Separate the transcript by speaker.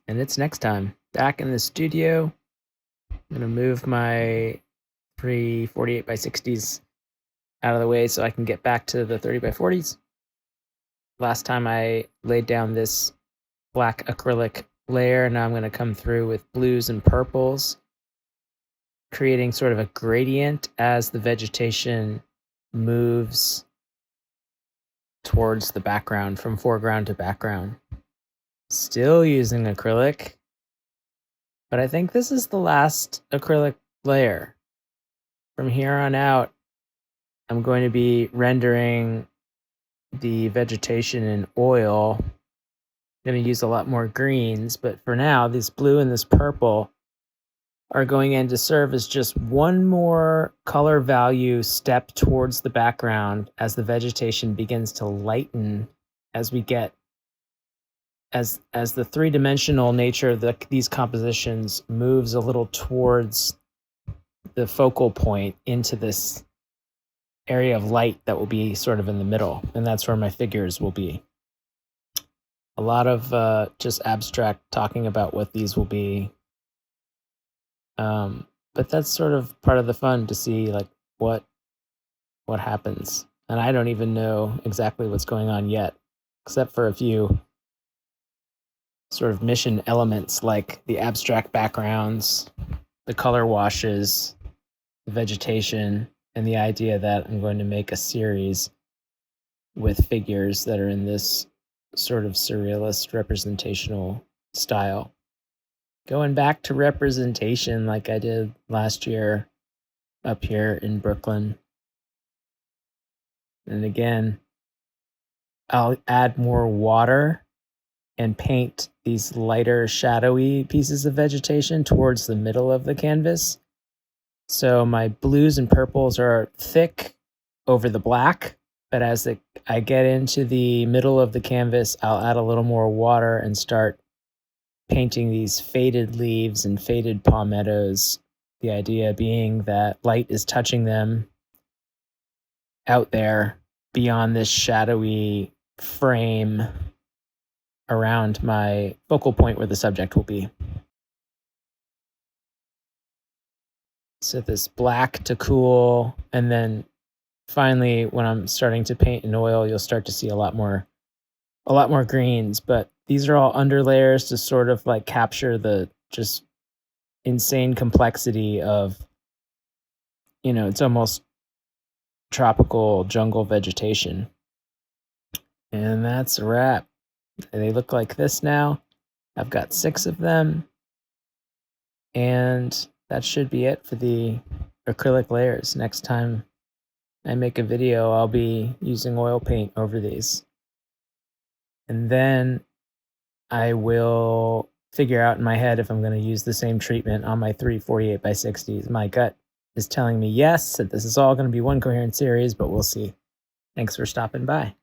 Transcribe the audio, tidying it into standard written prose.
Speaker 1: and it's next time. Back in the studio, I'm going to move my 348 by 60s out of the way so I can get back to the 30 by 40s. Last time I laid down this black acrylic layer, now I'm going to come through with blues and purples, creating sort of a gradient as the vegetation moves towards the background, from foreground to background. Still using acrylic, but I think this is the last acrylic layer. From here on out, I'm going to be rendering the vegetation in oil. I'm going to use a lot more greens, but for now, this blue and this purple are going in to serve as just one more color value step towards the background as the vegetation begins to lighten as we get, as the three-dimensional nature of these compositions moves a little towards the focal point into this area of light that will be sort of in the middle, and that's where my figures will be. A lot of just abstract talking about what these will be. But that's sort of part of the fun, to see like what happens. And I don't even know exactly what's going on yet, except for a few sort of mission elements like the abstract backgrounds, the color washes, the vegetation, and the idea that I'm going to make a series with figures that are in this sort of surrealist representational style. Going back to representation like I did last year up here in Brooklyn. And again, I'll add more water and paint these lighter shadowy pieces of vegetation towards the middle of the canvas. So my blues and purples are thick over the black, but as I get into the middle of the canvas, I'll add a little more water and start painting these faded leaves and faded palmettos, the idea being that light is touching them out there beyond this shadowy frame around my focal point where the subject will be. So this black to cool, and then finally when I'm starting to paint in oil, you'll start to see a lot more greens, but these are all underlayers to sort of like capture the just insane complexity of, it's almost tropical jungle vegetation. And that's a wrap. They look like this now. I've got 6 of them, and that should be it for the acrylic layers. Next time I make a video, I'll be using oil paint over these. And then I will figure out in my head if I'm going to use the same treatment on my 348 by 60s. My gut is telling me yes, that this is all going to be one coherent series, but we'll see. Thanks for stopping by.